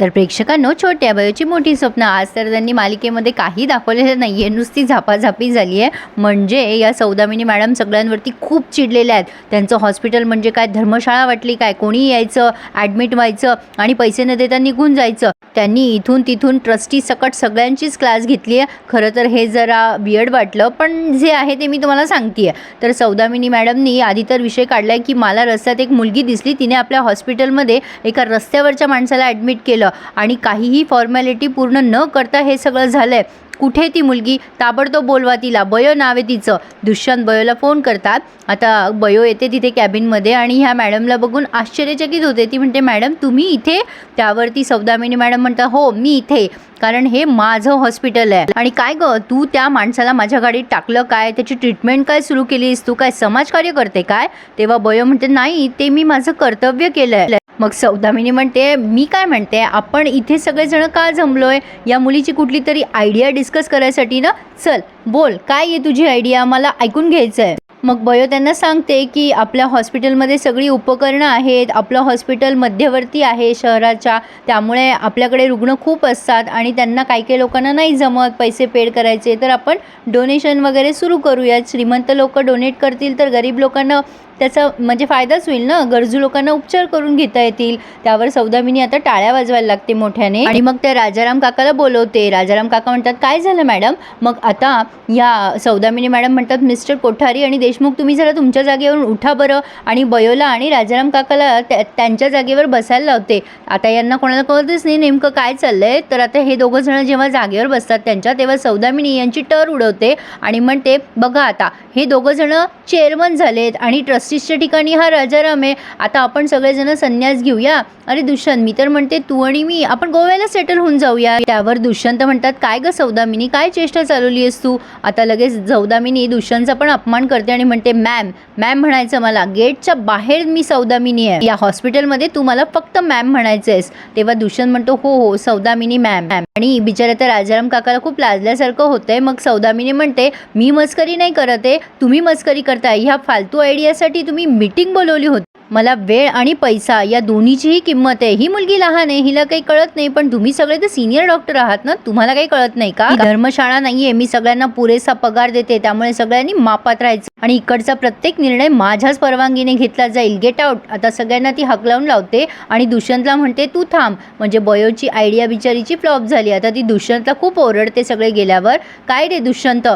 तर प्रेक्षकांनो, छोट्या बयोची मोठी स्वप्न. आज तर त्यांनी मालिकेमध्ये काही दाखवलेलं नाही आहे, नुसती झापाझापी झाली आहे. म्हणजे या सौदामिनी मॅडम सगळ्यांवरती खूप चिडलेल्या आहेत. त्यांचं हॉस्पिटल म्हणजे काय धर्मशाळा वाटली काय? कोणी यायचं, ॲडमिट व्हायचं आणि पैसे न देता निघून जायचं. त्यांनी इथून तिथून ट्रस्टी सकट सगळ्यांचीच क्लास घेतली आहे. खरं तर हे जरा वियर्ड वाटलं, पण जे आहे ते मी तुम्हाला सांगते आहे. तर सौदामिनी मॅडमनी आधी तर विषय काढला आहे की मला रस्त्यात एक मुलगी दिसली, तिने आपल्या हॉस्पिटलमध्ये एका रस्त्यावरच्या माणसाला ॲडमिट केलं आणि काहीही फॉर्मॅलिटी पूर्ण न करता हे सगळं झालंय. कुठे ती मुलगी? ताबडतोब बोलवा तिला. बयो नाव आहे तिचं. दुष्यंत बयोला फोन करतात. आता बयो येते तिथे कॅबिनमध्ये आणि ह्या मॅडमला बघून आश्चर्यचकित होते. ती म्हणते, मॅडम तुम्ही इथे? त्यावरती सौदामिनी मॅडम म्हणतात, हो मी इथे, कारण हे माझं हॉस्पिटल आहे. आणि काय ग, तू त्या माणसाला माझ्या गाडीत टाकलं काय? त्याची ट्रीटमेंट काय सुरू केलीस? तू काय समाजकार्य करते काय? तेव्हा बयो म्हणते, नाही ते मी माझं कर्तव्य केलंय. मग सौदामिनी म्हणते, मी काय म्हणते, आपण इथे सगळेजण का जमलोय? या मुलीची कुठली तरी आयडिया डिस्कस करायसाठी ना. चल बोल, काय आहे तुझी आयडिया? मला ऐकून घ्यायचं आहे. मग बयो त्यांना सांगते की आपल्या हॉस्पिटलमध्ये सगळी उपकरणं आहेत. आपलं हॉस्पिटल मध्यवर्ती आहे शहराच्या, त्यामुळे आपल्याकडे रुग्ण खूप असतात आणि त्यांना काही लोकांना नाही जमत पैसे पेड करायचे. तर आपण डोनेशन वगैरे सुरू करूयात. श्रीमंत लोक डोनेट करतील तर गरीब लोकांना त्याचा म्हणजे फायदाच होईल ना. गरजू लोकांना उपचार करून घेता येतील. त्यावर सौदामिनी आता टाळ्या वाजवायला लागते मोठ्याने आणि मग ते राजाराम काकाला बोलवते. राजाराम काका म्हणतात, काय झालं मॅडम? मग आता या सौदामिनी मॅडम म्हणतात, मिस्टर कोठारी आणि देशमुख तुम्ही जरा तुमच्या जागेवरून उठा बरं. आणि बयोला आणि राजाराम काकाला त्यांच्या जागेवर बसायला लावते. आता यांना कोणाला कळतच नाही नेमकं काय चाललंय. तर आता हे दोघं जण जेव्हा जागेवर बसतात त्यांच्या, तेव्हा सौदामिनी यांची टर उडवते आणि म्हणते, बघा आता हे दोघं जण चेअरमन झालेत आणि ट्रस्टीजच्या ठिकाणी हा राजाराम आहे. आता आपण सगळेजण संन्यास घेऊया. अरे दुष्यंत, मी तर म्हणते तू आणि मी आपण गोव्याला सेटल होऊन जाऊया. त्यावर दुष्यंत म्हणतात, काय ग सौदामिनी, काय चेष्टा चालवली आहेस तू? आता लगेच सौदामिनी दुष्यंतचा पण अपमान करते आणि म्हणते, मॅम मॅम म्हणायचं मला, गेटच्या बाहेर मी सौदामिनी आहे. या हॉस्पिटलमध्ये तू मला फक्त मॅम म्हणायचंयस. तेव्हा दुष्यंत म्हणतो, हो हो सौदामिनी मॅम. आणि बिचारा तर राजाराम काकाला खूप लाजल्यासारखं होतंय. मग सौदामिनी म्हणते, मी मस्करी नाही करत आहे, तुम्ही मस्करी करताय. ह्या फालतू आयडियासाठी तुम्ही मीटिंग बोलवली होती. मला वेळ आणि पैसा या दोन्हीचीही किंमत आहे. ही मुलगी लहान आहे, हिला काही कळत नाही, पण तुम्ही सगळे तर सिनियर डॉक्टर आहात ना, तुम्हाला काही कळत नाही का? धर्मशाळा नाहीये, मी सगळ्यांना पुरेसा पगार देते, त्यामुळे सगळ्यांनी मापात राहायचं आणि इकडचा प्रत्येक निर्णय माझ्याच परवानगीने घेतला जाईल. Get out. आता सगळ्यांना ती हकलावून लावते आणि दुष्यंतला म्हणते, तू थांब. म्हणजे बयोची आयडिया बिचारीची फ्लॉप झाली. आता ती दुष्यंतला खूप ओरडते सगळे गेल्यावर. काय रे दुष्यंत,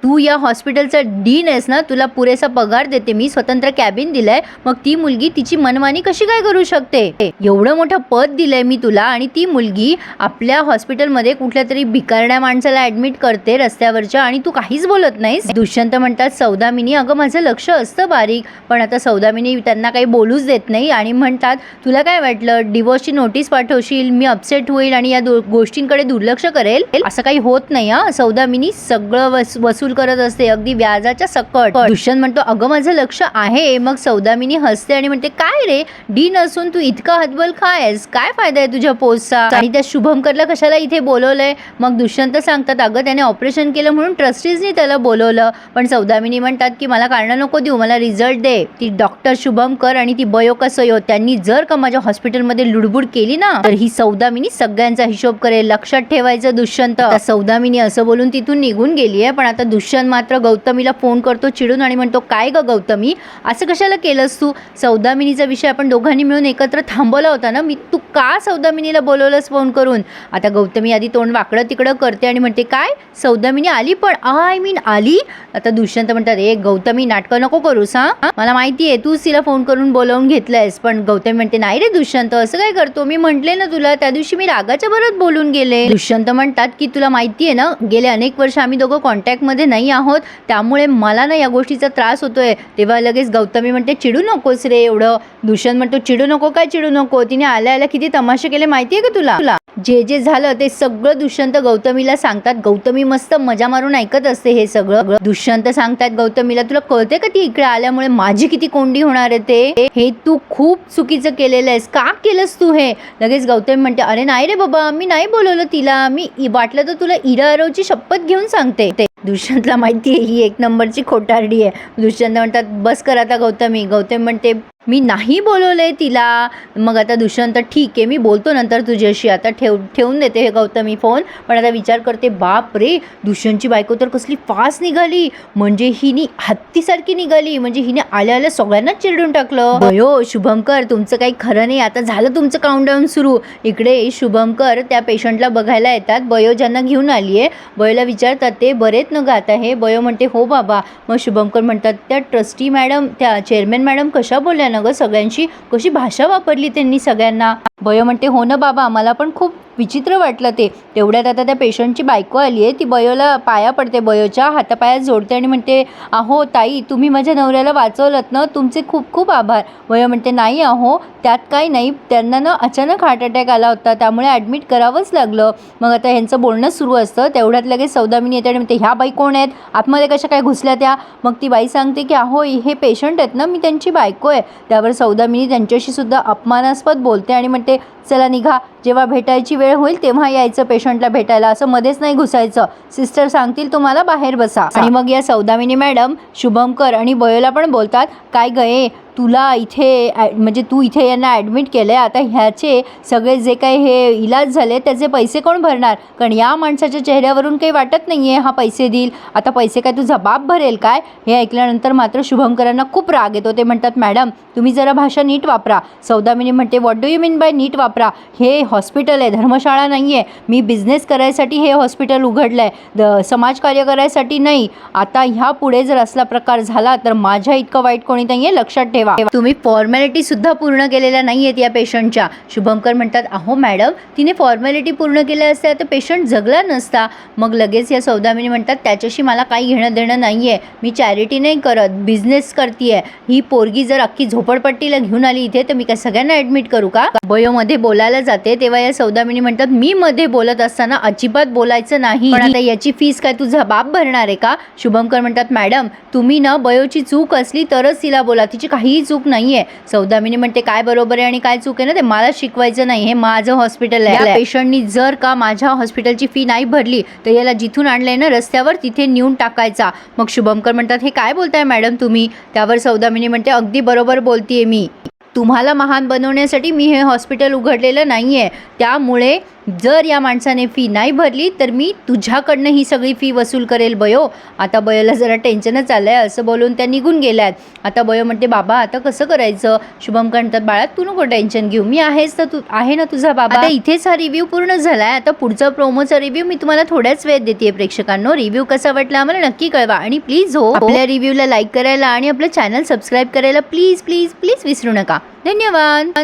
तू या हॉस्पिटलचा डीन आहेस ना, तुला पुरेसा पगार देते मी, स्वतंत्र कॅबिन दिलंय, मग ती मुलगी तिची मनमानी कशी काय करू शकते? एवढं मोठं पद दिलंय मी तुला आणि ती मुलगी आपल्या हॉस्पिटलमध्ये कुठल्या तरी भिकारड्या माणसाला ॲडमिट करते रस्त्यावरच्या आणि तू काहीच बोलत नाहीस. दुष्यंत म्हणतात, सौदामिनी अगं माझं लक्ष असतं बारीक. पण आता सौदामिनी त्यांना काही बोलूच देत नाही आणि म्हणतात, तुला काय वाटलं डिवोर्सची नोटीस पाठवशील, मी अपसेट होईल आणि या गोष्टींकडे दुर्लक्ष करेल? असं काही होत नाही हा. सौदामिनी सगळं वसूल करत असते, अगदी व्याजाच्या सकट. दुष्यंत म्हणतो, अगं माझं लक्ष आहे. मग सौदामिनी हसते आणि म्हणते, काय रे, डीन असून तू इतका हतबल काय आहेस? काय फायदा आहे तुझ्या पोस्टचा? आणि त्या शुभमकरला कशाला इथे बोलवलंय? मग दुष्यंत सांगतात, अगं त्याने ऑपरेशन केलं म्हणून ट्रस्टीजनी त्याला बोलवलं. पण सौदामिनी म्हणतात की मला कारण नको देऊ, मला रिझल्ट दे. ती डॉक्टर शुभमकर आणि ती बयो कसयो त्यांनी जर का माझ्या हॉस्पिटलमध्ये लुडबुड केली ना, तर ही सौदामिनी सगळ्यांचा हिशोब करेल. लक्षात ठेवायचं दुष्यंत. सौदामिनी असं बोलून तिथून निघून गेली आहे. पण आता दुष्यंत मात्र गौतमीला फोन करतो चिडून आणि म्हणतो, काय ग गौतमी, असं कशाला केलंस तू? सौदामिनीचा विषय आपण दोघांनी मिळून एकत्र थांबवला होता ना, मी तू का सौदामिनीला बोलवलंस फोन करून? आता गौतमी आधी तोंड वाकडं तिकडं करते आणि म्हणते, काय सौदामिनी आली? पण आय मीन आली? आता दुष्यंत म्हणतात, ए गौतमी नाटकं नको करूस हा, मला माहिती आहे तूच तिला फोन करून बोलावून घेतलंयस. पण गौतमी म्हणते, नाही रे दुष्यंत, असं काय करतो? मी म्हटले ना तुला, त्या दिवशी मी रागाच्या भरात बोलून गेले. दुष्यंत म्हणतात की तुला माहिती आहे ना, गेले अनेक वर्ष आम्ही दोघं कॉन्टॅक्ट मध्ये नाही आहोत, त्यामुळे मला ना या गोष्टीचा त्रास होतोय. तेव्हा लगेच गौतमी म्हणते, चिडू नकोस रे एवढं. दुष्यंत म्हणतो, चिडू नको काय चिडू नको, तिने आल्या आल्या किती तमाशे केले माहितीये का तुला? जे झालं ते सगळं दुष्यंत गौतमीला सांगतात. गौतमी मस्त मजा मारून ऐकत असते हे सगळं. दुष्यंत सांगतात गौतमीला, तुला कळते का ती इकडे आल्यामुळे माझी किती कोंडी होणार आहे ते? हे तू खूप चुकीचं केलेलं आहेस, का केलंस तू हे? लगेच गौतमी म्हणते, अरे नाही रे बाबा, मी नाही बोलवलं तिला, मी वाटलं तर तुला इरा आरवची शपथ घेऊन सांगते. दुष्यंतला माहिती आहे ही एक नंबरची खोटारडी आहे. दुष्यंत म्हणतात बस कर आता गौतमी. गौतमी म्हणते मी नाही बोलवलंय तिला. मग आता दुष्यंत ठीक आहे मी बोलतो नंतर तुझ्याशी, आता ठेवून देते हे गौतमी फोन. पण आता विचार करते बाप रे दुष्यंतची बायको तर कसली फास्ट निघाली, म्हणजे हिने हत्तीसारखी निघाली, म्हणजे हिने आल्या आल्या सगळ्यांनाच चिरडून टाकलं. बयो शुभंकर तुमचं काही खरं नाही, आता झालं तुमचं काउंटडाऊन सुरू. इकडे शुभंकर त्या पेशंटला बघायला येतात. बयो ज्यांना घेऊन आली आहे बयोला विचारतात ते बरेत न ग आता हे. बयो म्हणते हो बाबा. मग शुभंकर म्हणतात त्या ट्रस्टी मॅडम त्या चेअरमॅन मॅडम कशा बोलल्या ना ग सगळ्यांशी, कशी भाषा वापरली त्यांनी सगळ्यांना. बयो म्हणते हो ना बाबा मला पण खूप विचित्र वाटलं ते. तेवढ्यात आता त्या पेशंटची बायको आली आहे, ती बयोला पाया पडते, बयोच्या हातापायात जोडते आणि म्हणते अहो ताई तुम्ही माझ्या नवऱ्याला वाचवलत ना, तुमचे खूप खूप आभार. बयो म्हणते नाही अहो त्यात काही नाही, त्यांना ना अचानक हार्ट अटॅक आला होता त्यामुळे ॲडमिट करावंच लागलं. मग आता ह्यांचं बोलणं सुरू असतं. तेवढ्यात लगेच सौदामिनी येते आणि म्हणते ह्या बाई कोण आहेत, आतमध्ये कशा काय घुसल्या त्या. मग ती बाई सांगते की अहो हे पेशंट आहेत ना, मी त्यांची बायको आहे. त्यावर सौदामिनी त्यांच्याशी सुद्धा अपमानास्पद बोलते आणि म्हणते चला निघा, जेव्हा भेटायची वेळ होईल तेव्हा यायचं पेशंटला भेटायला, असं मध्येच नाही घुसायचं, सिस्टर सांगतील तुम्हाला बाहेर बसा. आणि मग या सौदामिनी मॅडम शुभंकर आणि बयोला पण बोलतात काय गये तुला इथे म्हणजे तू इथे यांना ॲडमिट केलं आहे, आता ह्याचे सगळे जे काही हे इलाज झाले त्याचे पैसे कोण भरणार, कारण या माणसाच्या चेहऱ्यावरून काही वाटत नाही आहे हा पैसे देईल, आता पैसे काय तुझा बाप भरेल काय. हे ऐकल्यानंतर मात्र शुभंकरांना खूप राग येतो. ते म्हणतात मॅडम तुम्ही जरा भाषा नीट वापरा. सौदामिनी म्हणते what do you mean by नीट वापरा, हे हॉस्पिटल आहे धर्मशाळा नाही आहे, मी बिझनेस करायसाठी हे हॉस्पिटल उघडलं आहे, समाजकार्य करायसाठी नाही. आता ह्या पुढे जर असला प्रकार झाला तर माझ्या इतकं वाईट कोणी नाही आहे, लक्षात ठेवा. तुम्ही फॉर्मॅलिटी सुद्धा पूर्ण केलेल्या नाही आहेत या पेशंटच्या. शुभंकर म्हणतात अहो मॅडम तिने फॉर्मॅलिटी पूर्ण केल्या असत्या तर पेशंट जगला नसता. मग लगेच या सौदामिनी म्हणतात त्याच्याशी मला काही घेणं देणं नाही आहे, मी चॅरिटी नाही करत, बिझनेस करते आहे. ही पोरगी जर अख्खी झोपडपट्टीला घेऊन आली इथे तर मी काय सगळ्यांना ॲडमिट करू का. बयोमध्ये बोलायला जाते तेव्हा या सौदामिनी म्हणतात मी मध्ये बोलत असताना अजिबात बोलायचं नाही, पण आता याची फीस काय तुझा बाप भरणार आहे का. शुभंकर म्हणतात मॅडम तुम्ही ना बयोची चूक असली तरच तिला बोला, तिची काहीही चूक नाही आहे. सौदामिनी म्हणते काय बरोबर आहे आणि काय चूक आहे ना ते मला शिकवायचं नाही, हे माझं हॉस्पिटल आहे. पेशंटनी जर का माझ्या हॉस्पिटलची फी नाही भरली तर याला जिथून आणलंय ना रस्त्यावर तिथे नेऊन टाकायचा. मग शुभंकर म्हणतात हे काय बोलताय मॅडम तुम्ही. त्यावर सौदामिनी म्हणते अगदी बरोबर बोलतीये मी, तुम्हाला महान बनवण्यासाठी मी हे हॉस्पिटल उघडलेलं नाही आहे, त्यामुळे जर या माणसाने फी नाही भरली तर मी तुझ्याकडनं ही सगळी फी वसूल करेल बयो. आता बयोला जरा टेन्शनच आलं आहे असं बोलून त्या निघून गेल्यात. आता बयो म्हणते बाबा आता कसं करायचं. शुभंकर म्हणतात बाळा तू नको टेन्शन घेऊ, मी आहेस तर तू आहे ना तुझा बाबा. आता इथेच हा रिव्ह्यू पूर्ण झाला आहे. आता पुढचा प्रोमोचा रिव्ह्यू मी तुम्हाला थोड्याच वेळेत देते प्रेक्षकांनो. रिव्ह्यू कसा वाटला आम्हाला नक्की कळवा आणि प्लीज हो आपल्या रिव्ह्यूला लाईक करायला आणि आपलं चॅनल सबस्क्राईब करायला प्लीज प्लीज प्लीज विसरू नका. धन्यवाद.